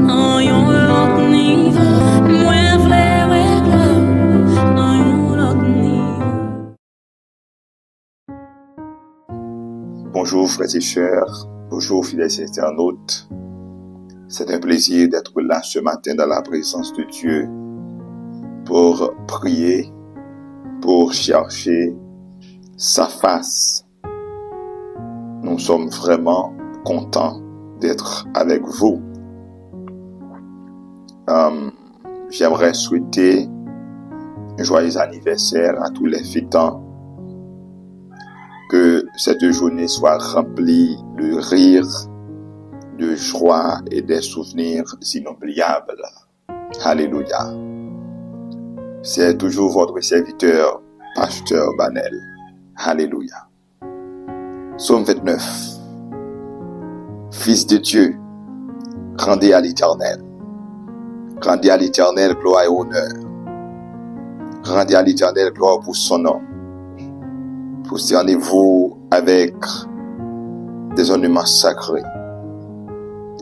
dans yon lot niveau. Moi vle wek dans yon lot niveau. Bonjour frères et sœurs, bonjour fidèles internautes. C'est un plaisir d'être là ce matin dans la présence de Dieu pour prier, pour chercher sa face. Nous sommes vraiment contents d'être avec vous. J'aimerais souhaiter un joyeux anniversaire à tous les fêtants. Que cette journée soit remplie de rire, de joie et des souvenirs inoubliables. Alléluia. C'est toujours votre serviteur, Pasteur Banel. Alléluia. Psaume 29. Fils de Dieu, rendez à l'Éternel. Rendez à l'Éternel gloire et honneur. Rendez à l'Éternel gloire pour son nom. Prosternez-vous avec des ornements sacrés.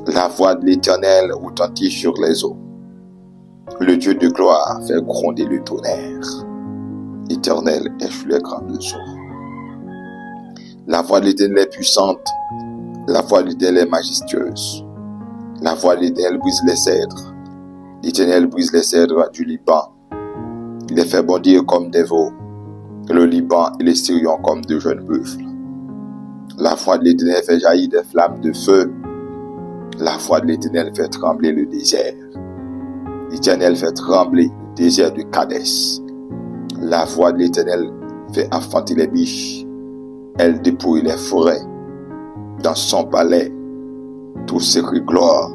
La voix de l'Éternel retentit sur les eaux. Le Dieu de gloire fait gronder le tonnerre. L'Éternel est sur les grandes eaux. La voix de l'Éternel est puissante. La voix de l'Éternel est majestueuse. La voix de l'Éternel brise les cèdres. L'Éternel brise les cèdres du Liban. Il les fait bondir comme des veaux. Le Liban et les Syriens comme de jeunes buffles. La voix de l'Éternel fait jaillir des flammes de feu. La voix de l'Éternel fait trembler le désert. L'Éternel fait trembler le désert de Kadès. La voix de l'Éternel fait enfanter les biches. Elle dépouille les forêts. Dans son palais, tout s'écrie gloire.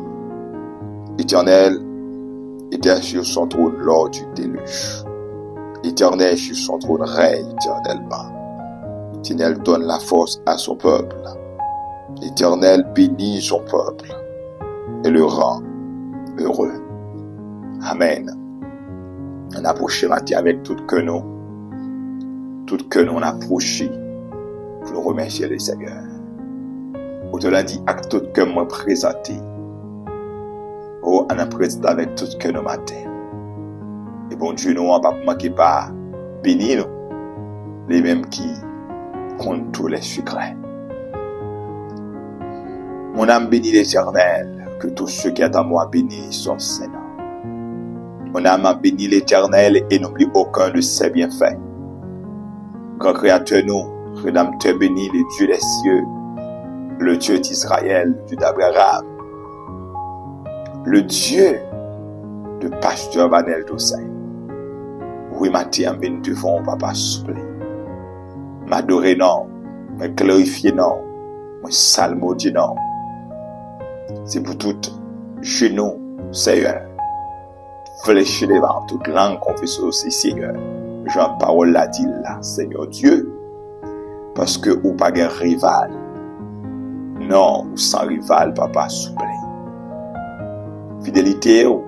L'Éternel était sur son trône lors du déluge. L'Éternel sur son trône règne éternellement. L'Éternel donne la force à son peuple. L'Éternel bénit son peuple et le rend heureux. Amen. On approche matin avec tout que nous on approche pour nous remercier le Seigneur. Au-delà dit avec tout que moi présenté. Oh, on a présenté avec tout que nous matin. Et bon Dieu, nous, on ne va pas manquer pas bénir nous, les mêmes qui comptent tous les secrets. Mon âme bénit l'Éternel, que tous ceux qui sont en moi bénissent son Seigneur. Mon âme a béni l'Éternel et n'oublie aucun de ses bienfaits. Grand Créateur, nous, Rédempteur béni, le Dieu des cieux, le Dieu d'Israël, le Dieu d'Abraham, le Dieu de Pasteur Banel Toussaint. Oui, matin, béni devant papa souple. M'adorer non, me glorifier non, me salmodier non. C'est pour tout genou, Seigneur. Flécher devant toute langue confesse aussi, Seigneur. Jean parole l'a dit là, Seigneur Dieu. Parce que ou pas de rival. Non, ou sans rival, papa souple. Fidélité ou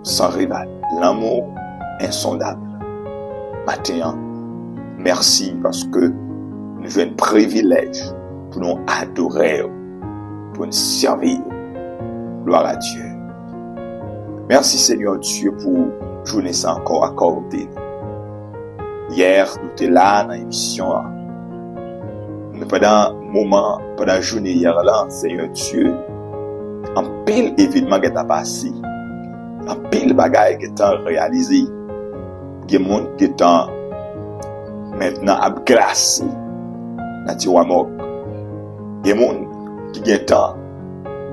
sans rival. L'amour insondable. Matin, merci parce que nous avons un privilège pour nous adorer, pour nous servir. Gloire à Dieu. Merci Seigneur Dieu pour journée ça encore accordé. Hier, nous étions là dans l'émission. Pendant la journée hier là, Seigneur Dieu, en pile événement qui est passé, en pile bagaille qui est réalisé. Il y a des gens qui sont maintenant abgracés dans le mort. Il y a des gens qui sont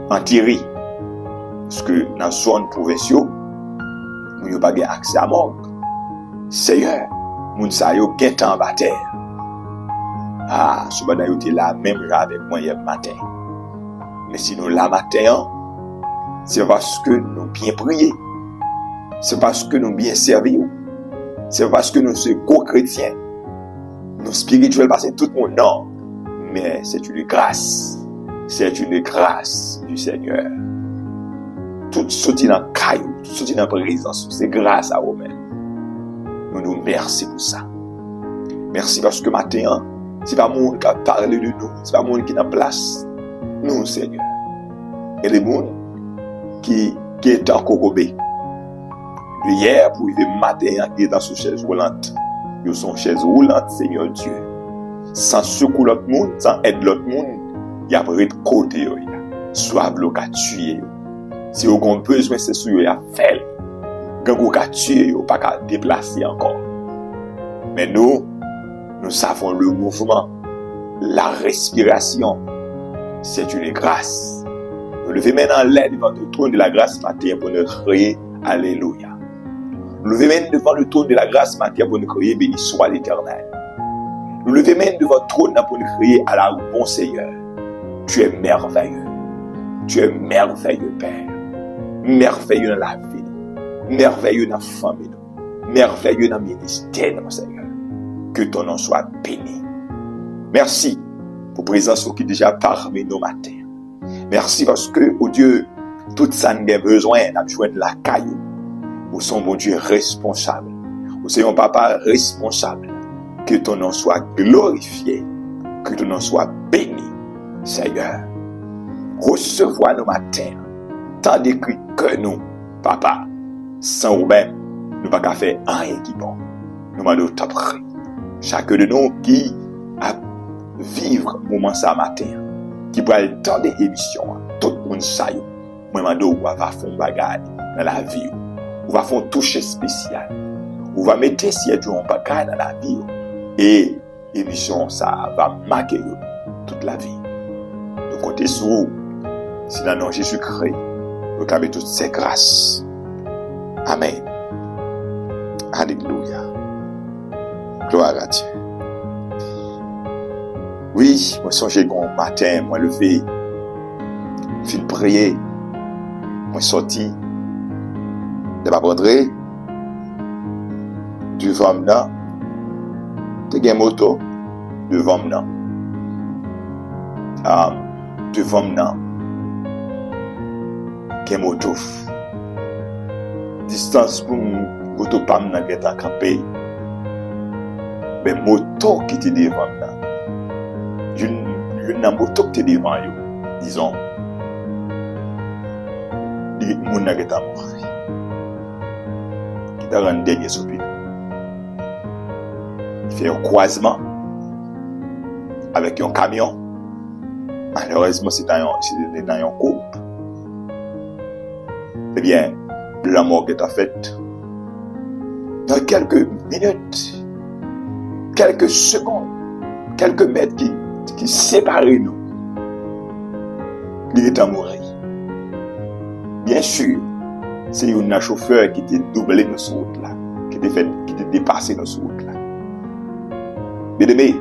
enterrés. Parce que dans la zone provinciale, nous n'avons pas accès à la mort. Seigneur, nous savons qu'il y a en bataille. Ah, ce matin, vous êtes là même avec moi hier matin. Mais si nous là matin, c'est parce que nous bien prié. C'est parce que nous bien servi. C'est parce que nous sommes co-chrétiens. Nous spirituels, parce que tout le monde, non. Mais c'est une grâce. C'est une grâce du Seigneur. Tout sorti dans le caillou, tout sorti dans la présence. C'est grâce à vous-même. Nous nous remercions pour ça. Merci parce que matin, c'est pas monde qui a parlé de nous. C'est pas monde qui est en place. Nous, Seigneur. Et les gens qui est en Kokobé. Hier, pour arriver matin, qui est dans sous chaise roulante. Ils sont chaise roulante, Seigneur Dieu. Sans secours l'autre monde, sans aide l'autre monde, il y a près de côté, soit bloqué à tuer. Si vous avez besoin, c'est ce qu'il y a fait. Quand vous avez tué, vous n'avez pas déplacer encore. Mais nous savons le mouvement, la respiration, c'est une grâce. Nous levons maintenant l'aide devant le trône de la grâce matin pour nous crier Alléluia. Nous levons maintenant devant le trône de la grâce matin pour nous crier béni soit l'Éternel. Nous levons maintenant devant le trône pour nous crier à la bon Seigneur. Tu es merveilleux. Tu es merveilleux, Père. Merveilleux dans la vie. Merveilleux dans la famille. Merveilleux dans le ministère, mon Seigneur. Que ton nom soit béni. Merci pour la présence qui est déjà parmi nos matins. Merci parce que, oh Dieu, tout ça nous a besoin de la caillou. Nous sommes, mon Dieu, responsables. Nous sommes, papa, responsables. Que ton nom soit glorifié. Que ton nom soit béni, Seigneur. Recevoir nos matins. Tant d'écrits que nous, papa, sans nous-mêmes, nous ne pouvons pas faire rien qui bon. Nous demandons ta prière. Chacun de nous qui a vivre moment ça matin, qui pourra le temps des émissions, tout le monde sait, moi demandons où va faire un bagage dans la vie, où va faire un toucher spécial, où va mettre si y a un bagage dans la vie, et émission ça va marquer toute la vie. Nous comptons sur vous, si dans le nom de Jésus-Christ, nous clamons toutes ces grâces. Amen. Alléluia. Gloire à Dieu. Oui, moi songez qu'on matin, moi levé, fin prier, moi sorti, de ma prendré, devant moi, de gen moto, devant moi, devant moi, gen moto, distance pour moto pas m'nan get à camper, mais moto qui était devant moi. Une moto qui était devant vous, disons, il y a un qui est mort, qui est un dernier soupir. Il fait un croisement avec un camion. Malheureusement, c'est dans un couple. Eh bien, la mort est faite dans quelques minutes, quelques secondes, quelques mètres qui séparent nous. Il est à mourir. Bien sûr, c'est un chauffeur qui était doublé dans ce route là, qui était dépassé dans ce route là. Bien aimé,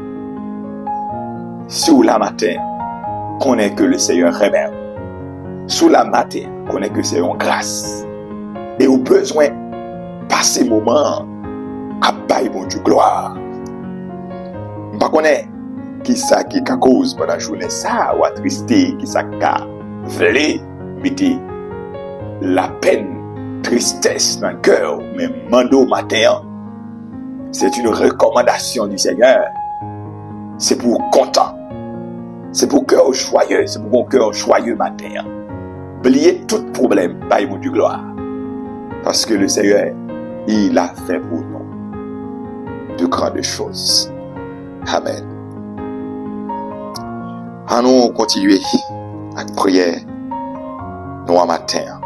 sous la matin, connaît que le Seigneur révèle. Sous la matin, connaît que c'est une grâce. Et au besoin, passer moment à bailler mon Dieu gloire. Je ne connais pas qui ça qui a cause pendant la journée, ça ou attristé, qui ça qui a voulu mettre la peine, tristesse dans le cœur, mais mando matin, c'est une recommandation du Seigneur. C'est pour content. C'est pour cœur joyeux. C'est pour mon cœur joyeux matin. Oubliez tout problème, par mon Dieu gloire. Parce que le Seigneur, il a fait pour nous de grandes choses. Amen. Allons continuer avec prière nous en matin.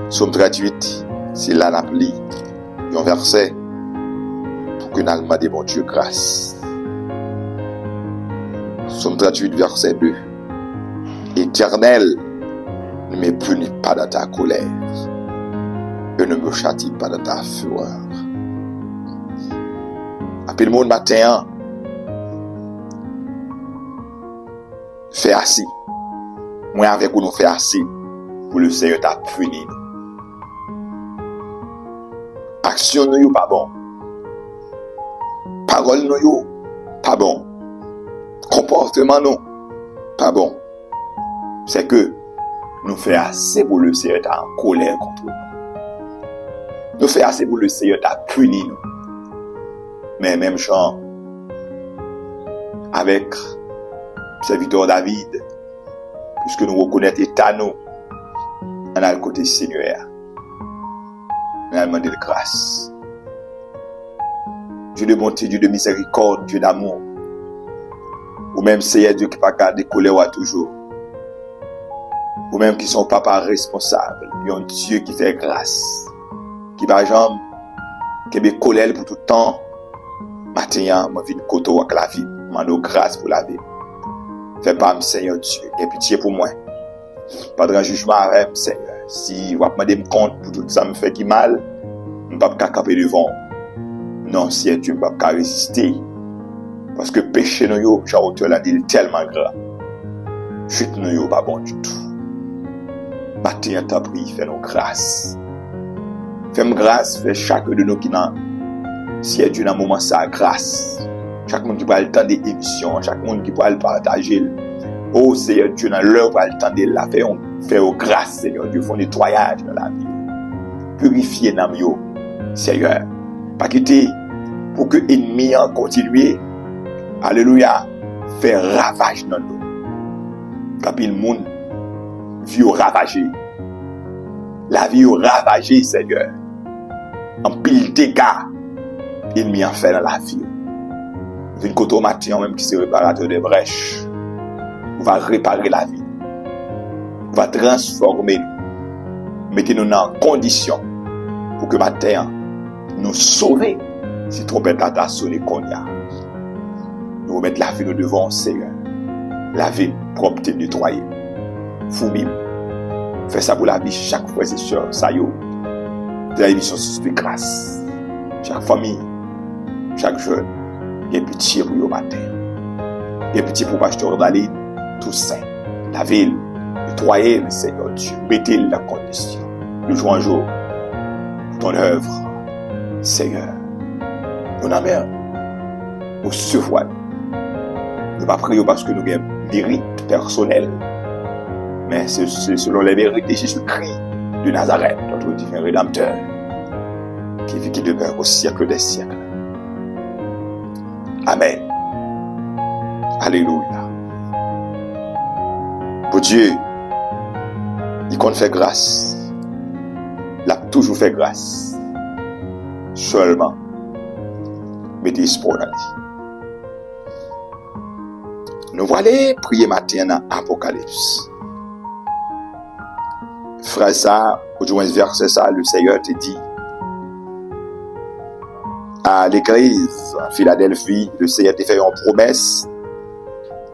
Somme 38, c'est là l'appli. Un verset pour que nous demandons bon Dieu grâce. Somme 38, verset 2. Éternel, ne me punis pas dans ta colère et ne me châtie pas dans ta fureur. Après le monde matin, fais assis. Moi avec vous nous fait assis pour le Seigneur t'a puni. Action nous pas bon. Parole nous pas bon. Comportement nous pas bon. C'est que nous fait assez pour le Seigneur t'a en colère contre nous. Nous fait assez pour le Seigneur t'a puni nous. Mais même chant avec serviteur David, puisque nous reconnaissons l'état nous, On a le côté Seigneur. On a demandé de grâce. Dieu de bonté, Dieu de miséricorde, Dieu d'amour. Ou même Seigneur Dieu qui pas garder colère à toujours. Ou même qui sont papa responsable. Il y a un Dieu qui fait grâce. Qui par exemple, qui est colère pour tout le temps. Maintenant, je vis de côté avec la vie. Je demande grâce pour la vie. Fais pas, Seigneur Dieu. Et pitié pour moi. Pas de jugement avec Seigneur. Si vous me demandez compte pour tout ça me fait qui mal, je ne peux pas camper devant. Non, Seigneur Dieu, je ne peux pas résister. Parce que péché nous, Jean-Auteur l'a dit, tellement grand. Chute nous, pas bon du tout. Maintenant, t'as pris, fais-nous grâce. Fais-nous grâce, fais chaque de nous qui n'a, Seigneur Dieu, dans un moment, ça grâce. Chaque monde qui peut le temps des émissions, chaque monde qui peut le partager. Oh Seigneur Dieu, dans l'heure pour le temps de la faire grâce, Seigneur Dieu, font nettoyage dans la vie. Purifier nos âmes, Seigneur. Pas quitter pour que l'ennemi continue, alléluia, faire ravage dans nous. Quand le monde vit ravager, la vie ravagée, Seigneur. En pile dégâts, l'ennemi en fait dans la vie. Une côté au matin, même qui se réparateur des brèches. On va réparer la vie. On va transformer nous. Mettez-nous dans condition pour que matin, nous sauver si trompette a sonné qu'on y a. Nous remettre la vie nous devant, Seigneur. La vie propre et nettoyée. Fou-mime. Fais ça pour la vie chaque fois, c'est sûr. Ça y est. De la émission de grâce. Chaque famille, chaque jeune. Il y a pitié pour le matin. Il y a pitié pour Pasteur Daline, Toussaint, la ville, nettoyer le Seigneur Dieu, mettez la condition, le jour en jour, pour ton œuvre, Seigneur. Nous n'avons nous recevoir. Nous ne pas prier parce que nous avons mérite personnel, mais c'est selon les mérites de Jésus-Christ de Nazareth, notre divin Rédempteur, qui demeure au siècle des siècles. Amen. Alléluia. Pour Dieu, il compte faire grâce. Il a toujours fait grâce. Seulement, mettez espoir dans lui. Nous voilà prier matin dans Apocalypse. Frère ça, au joint verset ça, le Seigneur te dit à l'église en Philadelphie, le Seigneur te fait une promesse.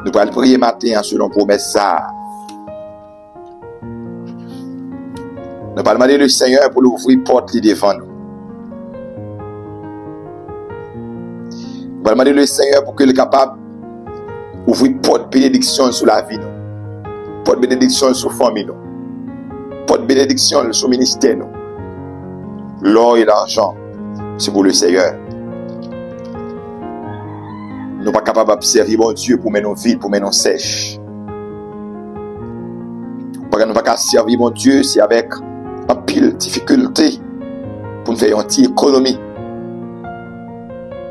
Nous allons prier matin selon promesse ça. Nous allons demander le Seigneur pour l'ouvrir porte devant nous. Nous allons demander le Seigneur pour qu'il soit capable d'ouvrir porte bénédiction sur la vie nous. Porte bénédiction sur la famille nous. Porte bénédiction sur le ministère nous. L'or et l'argent, c'est pour le Seigneur. Nous ne sommes pas capables d'observer mon Dieu pour mener nos vides, pour mener nos sèches. Nous ne sommes pas capables de servir mon Dieu, c'est avec un pile difficulté pour nous faire une petite économie.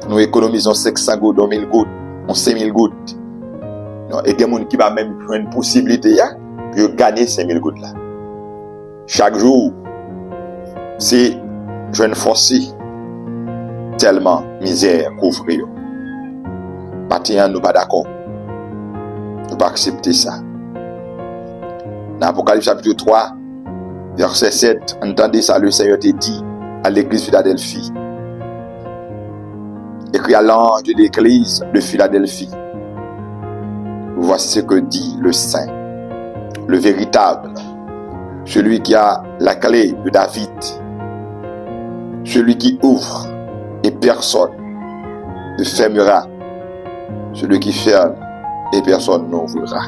Nous économisons 500 gouttes, 1000 gouttes, 5000 gouttes. Et des gens qui va même prendre une possibilité de gagner 5000 gouttes là. Chaque jour, c'est je ne force tellement misère couvrir. Maintenant, nous ne sommes pas d'accord. Nous ne pouvons pas accepter ça. Dans Apocalypse chapitre 3, verset 7, entendez ça, le Seigneur te dit à l'église de Philadelphie. Écrit à l'ange de l'église de Philadelphie. Voici ce que dit le Saint, le véritable, celui qui a la clé de David, celui qui ouvre et personne ne fermera, celui qui ferme et personne n'ouvrira.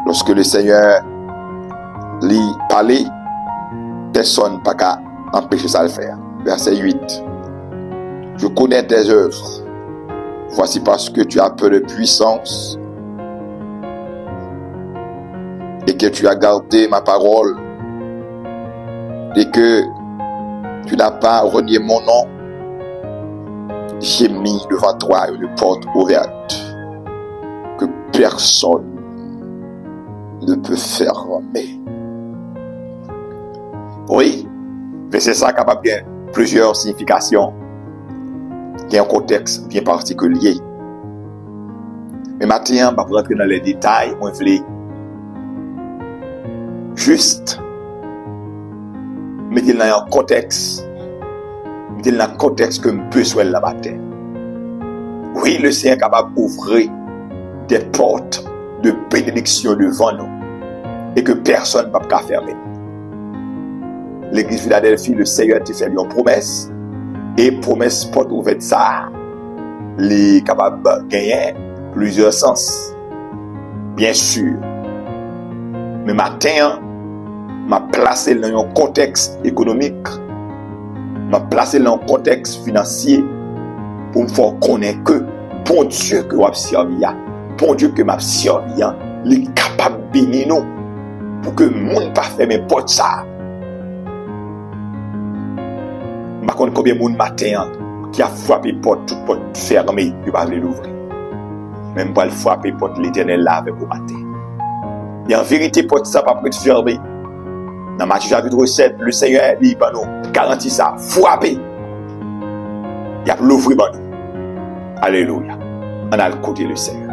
Lorsque le Seigneur lui parlait, personne n'a pas empêché ça de le faire. Verset 8. Je connais tes œuvres. Voici parce que tu as peu de puissance et que tu as gardé ma parole et que tu n'as pas renié mon nom. J'ai mis devant toi une porte ouverte que personne ne peut fermer. Oui, verset ça capable de plusieurs significations. Il y a un contexte bien particulier. Mais maintenant, je vais rentrer dans les détails. Moi, je voulais juste mettre dans un contexte. Mettre dans un contexte que je besoin la matin. Oui, le Seigneur est capable d'ouvrir des portes de bénédiction devant nous et que personne ne peut pas fermer. L'église Philadelphie, le Seigneur a fait une promesse et promesse porte ouverte ça, il est capable de gagner plusieurs sens. Bien sûr. Mais matin, m'a placé dans un contexte économique, m'a placé dans un contexte financier pour me faire connaître que bon Dieu que m'a servi, bon Dieu que m'a servi, il est capable de bénir nous pour que le monde pas fermer porte ça. Je ne sais pas combien de monde matin qui a frappé porte, toute porte fermée, il ne va pas l'ouvrir. Même pas le frapper porte l'Éternel là avec au matin. Et en vérité, porte ça pas peut fermer. Dans Matthieu chapitre 7, le Seigneur dit, nous garantit ça, frapper. Il a l'ouvrir pour nous. Alléluia. On a le côté le Seigneur.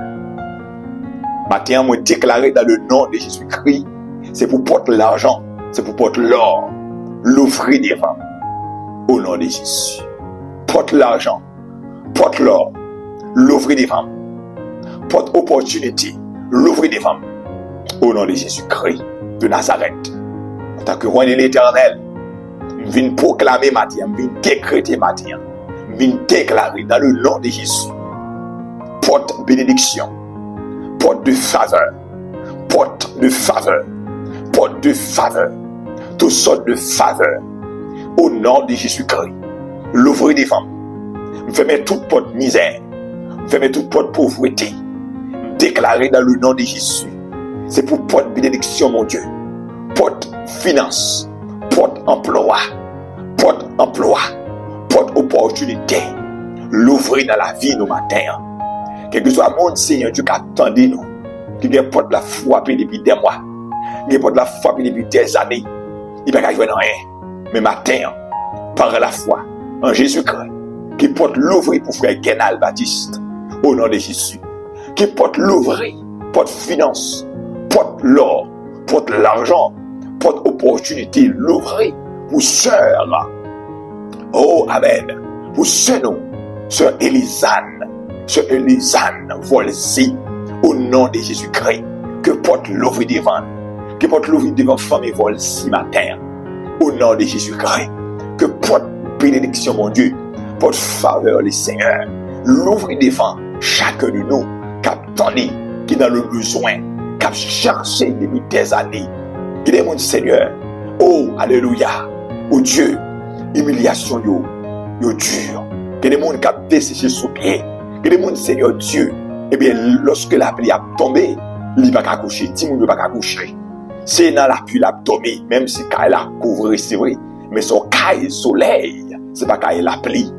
Matin, moi déclaré dans le nom de Jésus-Christ, c'est pour porter l'argent, c'est pour porter l'or, l'ouvrir devant. Au nom de Jésus. Porte l'argent, porte l'or, l'ouvrir devant. Porte opportunité, l'ouvrir devant. Au nom de Jésus-Christ de Nazareth. En tant que roi de l'Éternel, je viens proclamer matin, je viens décréter matin, je viens déclarer dans le nom de Jésus. Porte bénédiction, porte de faveur, porte de faveur, porte de faveur, toutes sortes de faveurs. Au nom de Jésus-Christ, l'ouvrir des femmes, fermer toute porte misère, fermer toute porte pauvreté, déclarer dans le nom de Jésus. C'est pour porte bénédiction, mon Dieu, porte finance, porte emploi, porte opportunité, l'ouvrir dans la vie nos matins. Quel que soit le monde, Seigneur Dieu, qui attendait nous, qui a porte la frapper depuis des mois, qui a porte la frapper depuis des années, il ne peut pas jouer dans rien. Mais matin, par la foi en Jésus-Christ, qui porte l'ouvrir pour frère Guénal Baptiste, au nom de Jésus, qui porte l'ouvrir, porte finance, porte l'or, porte l'argent, porte opportunité, l'ouvrir pour sœur. Oh, Amen. Pour sœur nous, sœur Élisane Volzi, au nom de Jésus-Christ, que porte l'ouvrir devant, que porte l'ouvrir devant famille Volzi matin. Au nom de Jésus-Christ, que porte bénédiction, mon Dieu, porte faveur, le Seigneur, l'ouvrir devant chacun de nous, qui est dans le besoin, qui a cherché depuis des années, qui est mon Seigneur. Oh, alléluia, oh Dieu, humiliation, yo dur, qui est des gens qui a desséché sous pied, qui est des gens, Seigneur Dieu, et bien, lorsque la pluie a tombé, il va pas coucher, tout le monde ne va pas coucher. C'est dans la pluie l'abdomen, même si quand la couvre, c'est vrai, mais son caille soleil, c'est pas quand la pluie.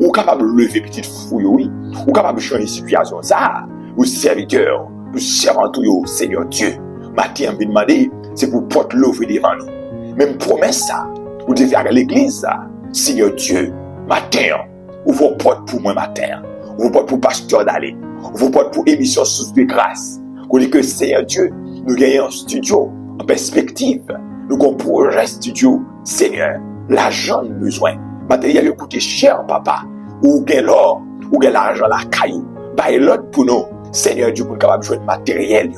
Ou capable de lever petite fouille, oui, ou capable de changer situation, ça, ou serviteur, ou servant tout, Seigneur Dieu. Matin, je demander, c'est pour porter l'ouvrir devant nous. Même promesse, ça, ou devez faire à l'église, ça, Seigneur Dieu, matin, ou vous porte pour moi matin, ou vous porte pour pasteur d'aller, ou vous porte pour émission sous de grâce. Qu'on dit que Seigneur Dieu, nous gagnons un studio, en perspective, nous avons un projet studio, Seigneur, l'argent de besoin, matériel coûte cher, papa, ou gain l'or, ou gain l'argent, la caillou, bah l'autre pour nous, Seigneur Dieu, pour nous capable de jouer de matériel,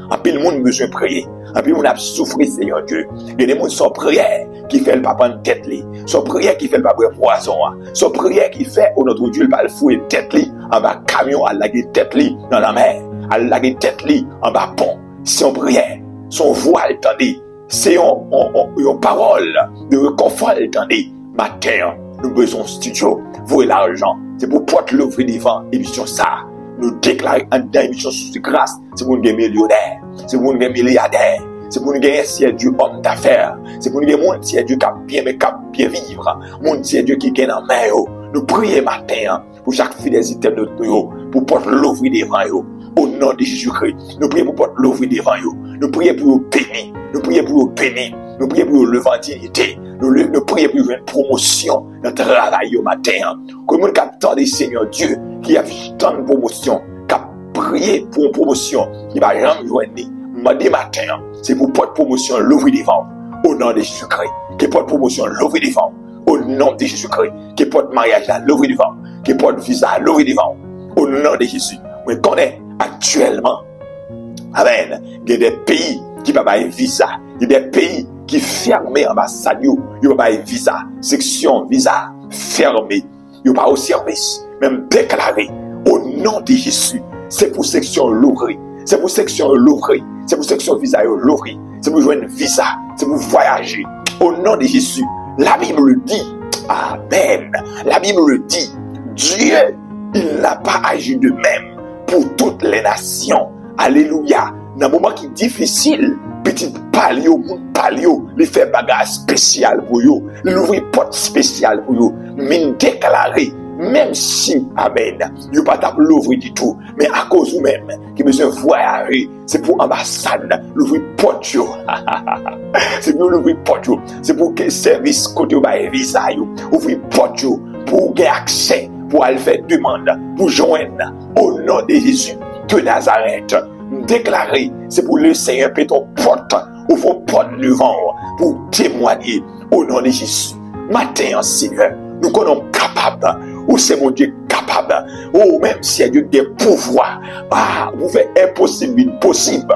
en plus le monde besoin de prier, en plus le monde a souffert, Seigneur Dieu, il y a des gens sans prière, qui fait le papa en tête, sans prière qui fait le papa poison, sans prière qui fait, au notre Dieu, le pas le fouet tête, en bas camion, à la tête, dans la mer, à la tête, en bas pont, sans prière. Son voix, attendez, c'est une parole de réconfort, attendez, matin, nous besoin de studio, vous et l'argent, c'est pour porter l'ouvrir devant, émission ça, nous déclarer en dedans, émission sous grâce, c'est pour nous gagner millionnaire, c'est pour nous gagner milliardaire, c'est pour nous gagner si Dieu homme d'affaires, c'est pour nous gagner monde si Dieu qui a bien vivre, monde si Dieu qui gagne en main, nous prions matin, pour chaque fidélité de notre pour porter l'ouvrir devant, Au nom de Jésus-Christ, nous prions pour porte l'ouvrir devant vous. Nous prions pour vous bénir. Nous prions pour vous bénir. Nous prions pour vous lever en dignité. Nous prions pour une promotion dans le travail au matin. Comme nous captons des Seigneur Dieu qui a tant de promotion, qui a prié pour une promotion, qui va jamais joindre. Demain matin, c'est pour porte promotion l'ouvrir devant vous. Au nom de Jésus-Christ, qui porte promotion l'ouvrir devant vous. Au nom de Jésus-Christ, qui porte mariage l'ouvrir devant vous. Qui porte visa l'ouvrir devant vous. Au nom de Jésus, on connaît actuellement, amen, il y a des pays qui ne peuvent pas visa, il y a des pays qui ferment l'ambassade, ils ne peuvent pas visa, section visa fermée, ils ne peuvent pas au service, même déclaré, au nom de Jésus, c'est pour section l'ouvrir, c'est pour section l'ouvrir, c'est pour section visa l'ouvrir, c'est pour jouer un visa, c'est pour voyager, au nom de Jésus, la Bible le dit, amen, la Bible le dit, Dieu, il n'a pas agi de même pour toutes les nations. Alléluia. Dans un moment qui est difficile, petit palio, moun palio, les fait bagage spécial pour vous, l'ouvrir porte spéciale pour vous, mais déclarer, même si, amen, vous pas l'ouvrir du tout, mais à cause de vous-même, qui besoin voyager, c'est pour ambassade, l'ouvrir porte, c'est pour l'ouvrir porte, c'est pour que service côté ou visa, ouvrir porte, pour gagner accès, pour aller faire demande, pour joindre, au nom de Jésus, de Nazareth, déclarer, c'est pour le Seigneur, peut ton porte, ou vos portes devant, pour témoigner, au nom de Jésus. Matin, Seigneur, nous connaissons capable, ou c'est mon Dieu capable, ou même si Dieu des pouvoirs, vous faites impossible, possible,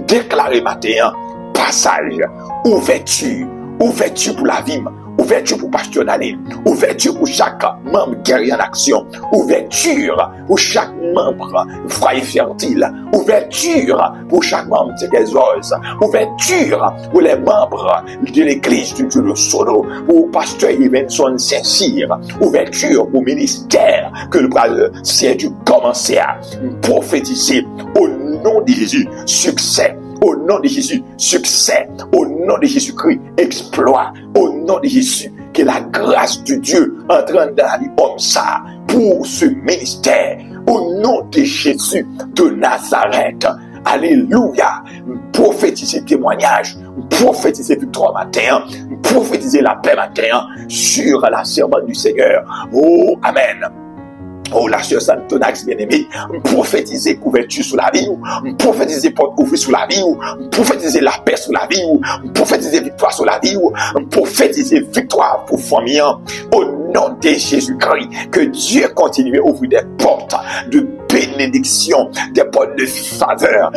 déclarer matin, passage, ouverture pour la vie, ouverture pour Pasteur Daniel, ouverture pour chaque membre guerrier en action, ouverture pour chaque membre foyer fertile, ouverture pour chaque membre de Gézos, ouverture pour les membres de l'église du Dieu de Sono, pour Pasteur Evenson Saint-Cyr, ouverture pour ministère que le Seigneur Dieu commençait à prophétiser au nom de Jésus, succès. Au nom de Jésus, succès. Au nom de Jésus-Christ, exploit. Au nom de Jésus, que la grâce de Dieu entre dans la vie comme ça pour ce ministère. Au nom de Jésus de Nazareth. Alléluia. Prophétiser témoignage. Prophétiser victoire matin. Prophétiser la paix matin sur la servante du Seigneur. Oh, amen. Oh, la sœur Santonax bien-aimée, prophétiser couverture sur la vie, prophétiser porte ouverte sur la vie, prophétiser la paix sur la vie, prophétiser victoire sur la vie, prophétiser victoire pour famille. Au nom de Jésus-Christ, que Dieu continue à ouvrir des portes de bénédiction, des portes de faveur.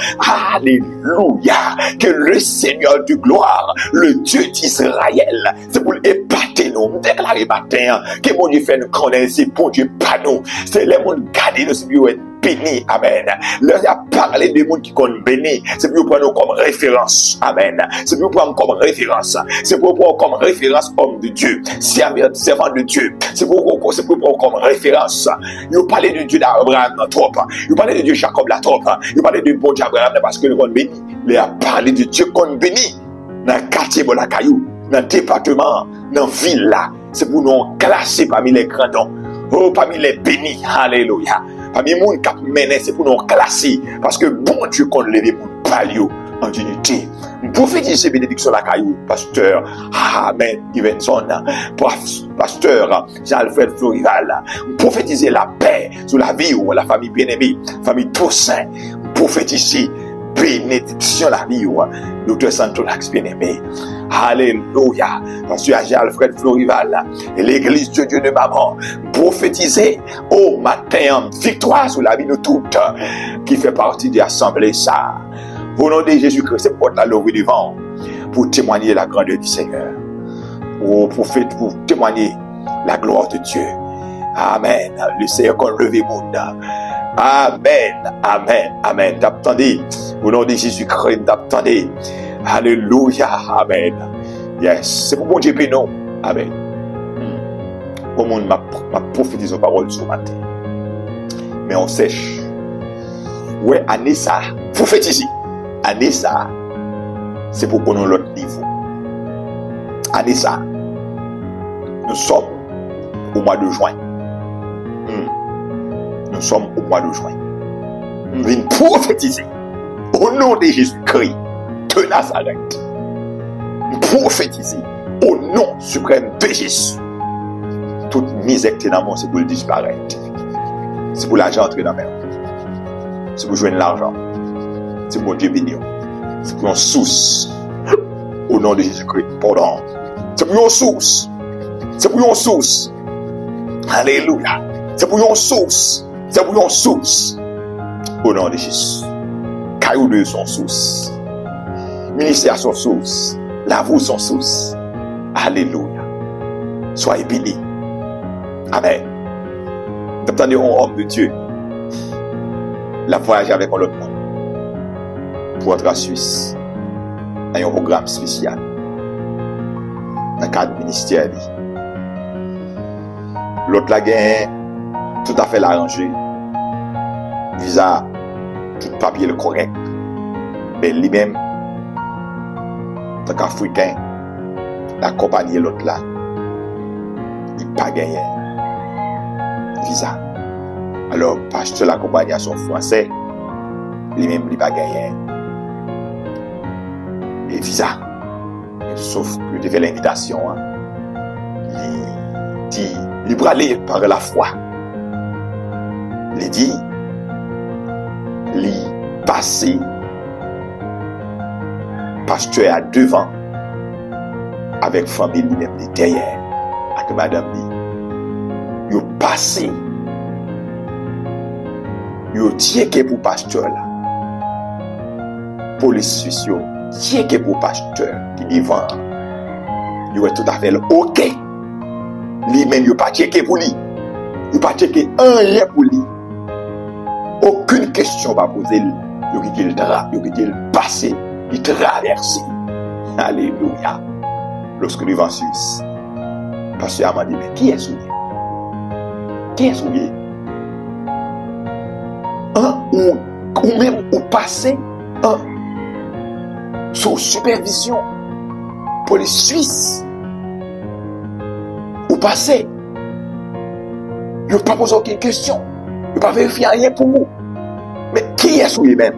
Alléluia. Que le Seigneur de gloire, le Dieu d'Israël, c'est pour épater nous, déclarer matin, que mon Dieu fait nous connaître, c'est bon Dieu pas nous. C'est les gens qui gardent ce qui est béni. Amen. Leur a parlé des gens qui sont bénis. C'est pour prendre comme référence. Amen. C'est pour prendre comme référence. C'est pour prendre comme référence homme de Dieu, servant de Dieu. C'est pour prendre comme référence. Ils parlaient de Dieu d'Abraham trop. Ils parlaient de Dieu Jacob la trop. Ils parlaient de bon Dieu Abraham parce que le monde béni. Ils a parlé de Dieu qu'on béni. Dans le quartier de la Caillou, dans le département, dans la ville là. C'est pour nous classer parmi les grands noms. Oh, parmi les bénis, alléluia. Parmi les gens qui mené, c'est pour nous classer. Parce que bon Dieu qu'on lève pour palio en unité. Prophétiser bénédiction la caillou, pasteur, amen, Evenson, pasteur, Jean-Alfred Florival. Prophétiser la paix sur la vie ou la famille bien-aimée, famille Toussaint. Prophétiser bénédiction la vie ou docteur Santonax bien-aimé. Alléluia. Pasteur Alfred Florival et l'église de Dieu de maman prophétiser au matin victoire sur la vie de toutes qui fait partie de l'assemblée ça. Au nom de Jésus-Christ, c'est pour la lever devant pour témoigner la grandeur du Seigneur. Au prophète pour témoigner la gloire de Dieu. Amen. Le Seigneur qu'on leve monde. Amen. Amen. Amen. T'attendez. Au nom de Jésus-Christ, t'attendez. Alléluia. Amen. Yes. C'est pour mon Dieu non. Amen. Au monde m'a prophétisé sa parole ce matin. Mais on sèche. Ouais, Anissa. Prophétiser. Anissa. C'est pour qu'on ait l'autre niveau. Anissa. Nous sommes au mois de juin. Nous sommes au mois de juin. viens prophétiser au nom de Jésus-Christ de Nazareth. Prophétiser au nom suprême de Jésus. Toute misère qui est dans mon, c'est pour le disparaître. C'est pour l'argent entrer dans la main. C'est pour joindre l'argent. C'est pour Dieu béni. C'est pour une source. Au nom de Jésus-Christ. Pardon. C'est pour une source. C'est pour une source. Alléluia. C'est pour une source. C'est pour une source. Au nom de Jésus. Caillou de son source. Ministère son source. La vous son source. Alléluia. Soyez bénis. Amen. Vous entendez un homme de Dieu. La voyage avec un autre monde. Pour entrer en Suisse. Dans un programme spécial. Dans le cadre ministère. L'autre la gagne. Tout à fait l'arrangé. Visa. Tout papier le correct. Mais lui-même. En tant qu'Africain. L'accompagner l'autre là. Il n'a pas gagné. Visa. Alors, pasteur l'accompagne à son français, lui-même, il n'a pas gagné. Et visa. Sauf que tu fais l'invitation. Hein. Il dit, il peut aller par la foi. Il dit, il passé, pasteur à devant, avec famille lui-même derrière, avec madame dit. Yo passé, yo tieke pour pasteur là. Police suisse yo tieke pour pasteur qui devant. Yo est tout à fait ok. Lui même yo pas tieke pour lui. Yo pas tieke rien pour lui. Aucune question va poser lui. Yo qui le drap, yo qui le passer, il traverse. Alléluia. Lorsque nous vivons en Suisse, pasteur m'a dit mais qui est souillé? Qui est souillé? Ou même au passé, sous supervision, police suisse, au passé, il ne pas posé aucune question, il ne pas vérifié rien pour vous. Mais qui est souillé même?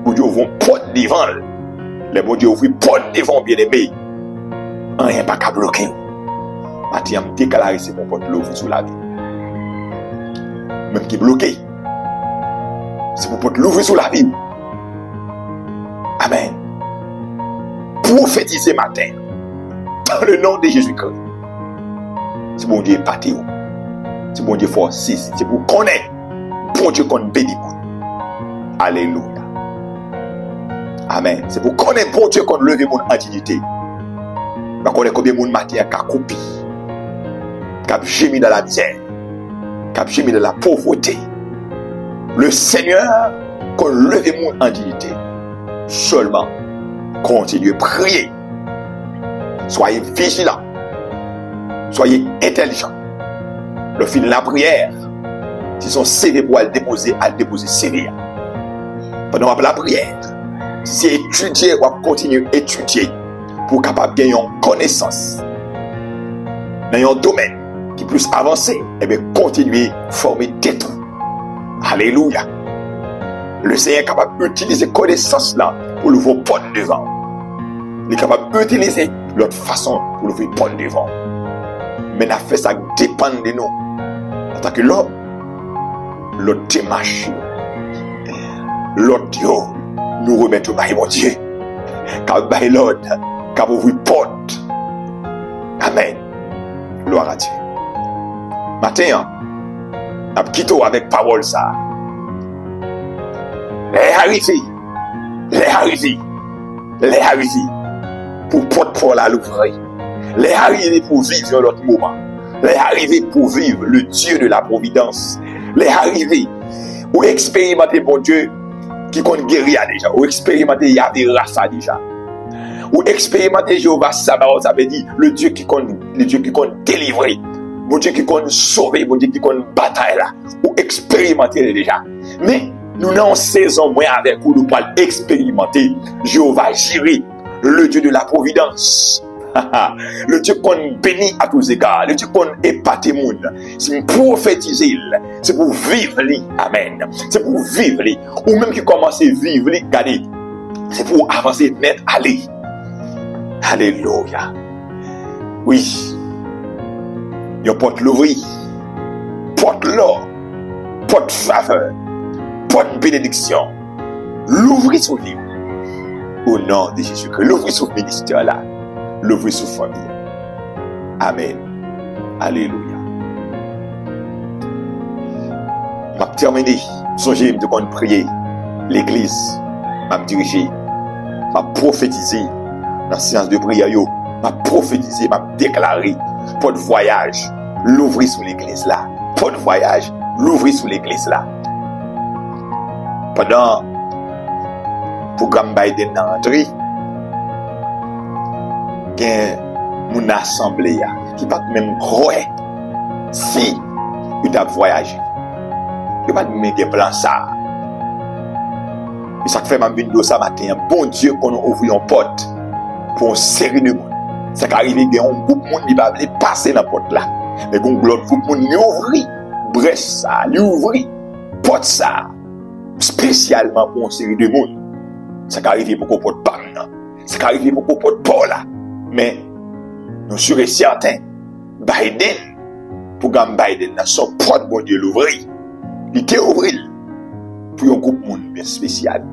Bon Dieu, vous porte devant, les bon Dieu, vous porte devant bien aimé, rien pas qu'à bloquer. Mathieu me déclaré c'est mon porte l'ouvrir sous la vie. Même qui est bloqué. C'est pour porte l'ouvrir sous la vie. Amen. Prophétiser matin. Dans le nom de Jésus-Christ. C'est bon Dieu épaté. C'est bon Dieu forcé. C'est pour connaître. Bon Dieu qu'on bénit. Alléluia. Amen. C'est pour connaître bon Dieu qu'on leve mon dignité. On connaît combien de monde matin a coupé. Qui a gémi dans la misère, qui a gémi dans la pauvreté. Le Seigneur, qu'on leve monde en dignité. Seulement, continuez à prier. Soyez vigilants. Soyez intelligents. Le fil de la prière, si son CV pour le déposer CV. Pendant la prière, si c'est étudier, on va continuer à étudier pour capable gagner une connaissance dans un domaine qui est plus avancé, et bien continuer à former tête. Alléluia. Le Seigneur est capable d'utiliser connaissance là pour l'ouvrir porte devant. Il est capable d'utiliser l'autre façon pour l'ouvrir porte devant. Mais la fait ça dépend de nous. En tant que l'homme, l'autre démarche, l'autre Dieu, nous remettons au mon Dieu. Car l'autre, car vous ouvrir porte. Amen. Gloire à Dieu. Matin, on quitte avec parole ça. Les arrivés, pour porte pour la l'ouvrir. Les arrivés pour vivre l'autre moment. Les arrivés pour vivre le Dieu de la providence. Les arrivés pour expérimenter mon Dieu qui compte guérir déjà. Ou expérimenter Yahvé Rapha déjà. Ou expérimenter Jéhovah Sabaoth, ça veut dire le Dieu qui compte délivrer. Mon Dieu qui compte sauver, mon Dieu qui compte bataille là. Ou expérimenter déjà. Mais nous n'avons saison moins avec vous, nous pouvons expérimenter Jéhovah Jireh, le Dieu de la providence. Le Dieu qu'on bénit à tous égards, le Dieu qu'on épate moun, c'est pour prophétiser, c'est pour vivre li, amen. C'est pour vivre li, ou même qui commence à vivre li, regardez, c'est pour avancer net, aller. Alléluia. Oui, yon porte l'ouvrir, porte l'or, porte faveur, porte bénédiction, l'ouvrir sous lui, au nom de Jésus-Christ, l'ouvrir sous le ministère là. L'ouvrir sous famille. Amen. Alléluia. M'a terminé. Songez de qu'on prier. L'église m'a dirigé. M'a prophétisé. Dans la séance de prière, m'a prophétisé, m'a déclaré. Pas de voyage. L'ouvrir sous l'église là. Pas de voyage. L'ouvrir sous l'église là. Pendant le programme Biden dans l'entrée, gen moun assemblée qui pas même croire si il a voyagé. Il pas même gen plan ça. Et ça fait même vidéo ça matin, bon Dieu qu'on ouvre une porte pour une série de monde. Ça qui arrive gen un groupe monde qui va passer dans porte là. Mais gon l'autre groupe monde li ouvri brèche ça, li ouvri porte ça spécialement pour une série de monde. Ça qui arrive pour qu'on porte pas non. Ça qui arrive pour qu'on porte pas là. Mais nous sommes certains, Biden, pour que Biden, son porte bon Dieu l'ouvrir. Il était ouvert pour un groupe monde bien spécial.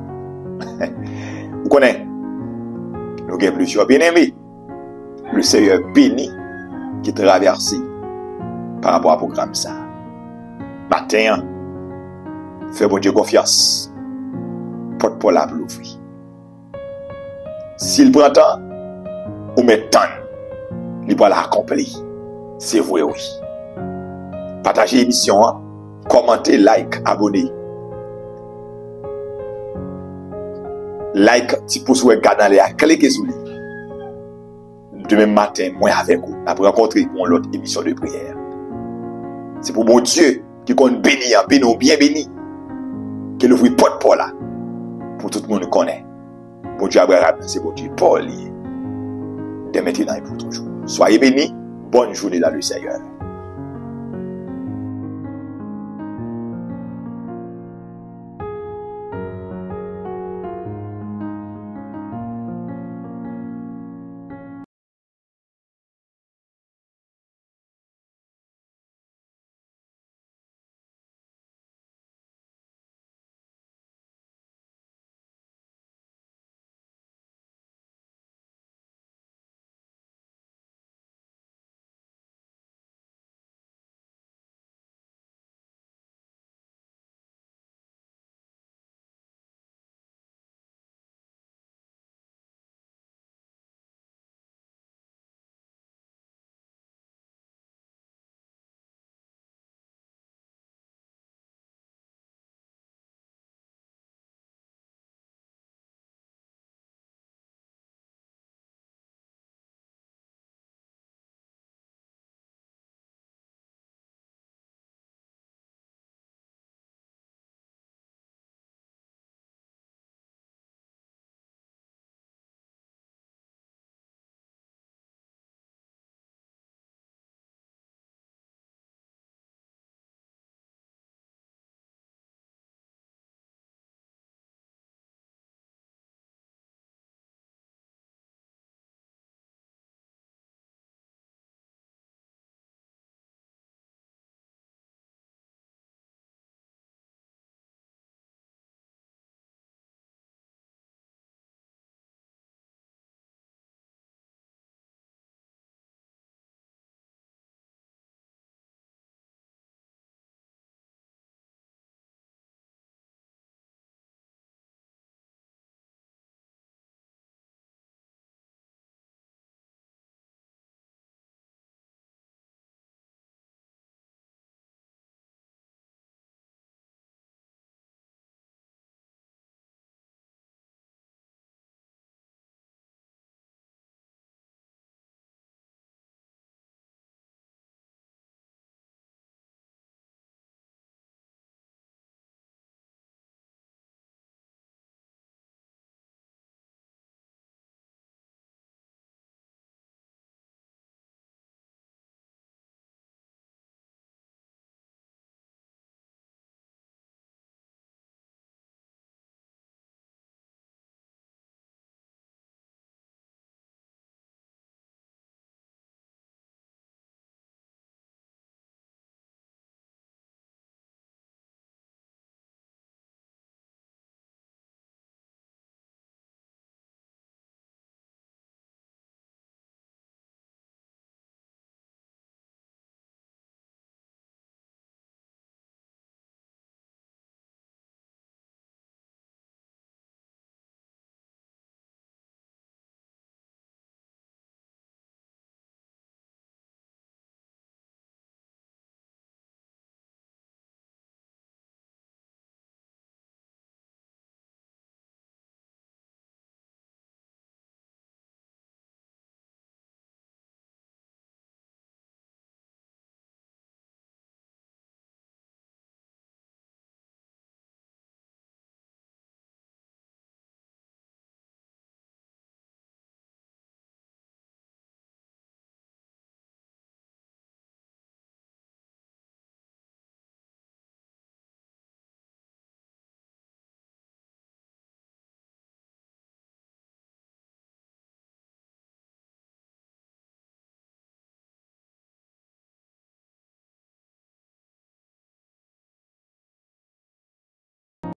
Vous connaissez, nous avons plusieurs bien-aimés. Le Seigneur béni qui traverse par rapport au programme ça. Matin, fais bon Dieu confiance. Porte pour la l'ouvrir. S'il prend temps, ou met temps, il va l'accomplir. C'est vrai, oui. Partagez l'émission, commentez, like, abonnez. Like, si vous souhaitez regarder, cliquez sur lui. Demain matin, moi avec vous, après rencontrer pour l'autre émission de prière. C'est pour mon Dieu qui compte bénir, bien béni, qui l'ouvre porte pour là, pour tout le monde connaît. Bon Dieu Abraham, c'est bon Dieu Paul. Dès maintenant et pour toujours. Soyez bénis. Bonne journée dans le Seigneur.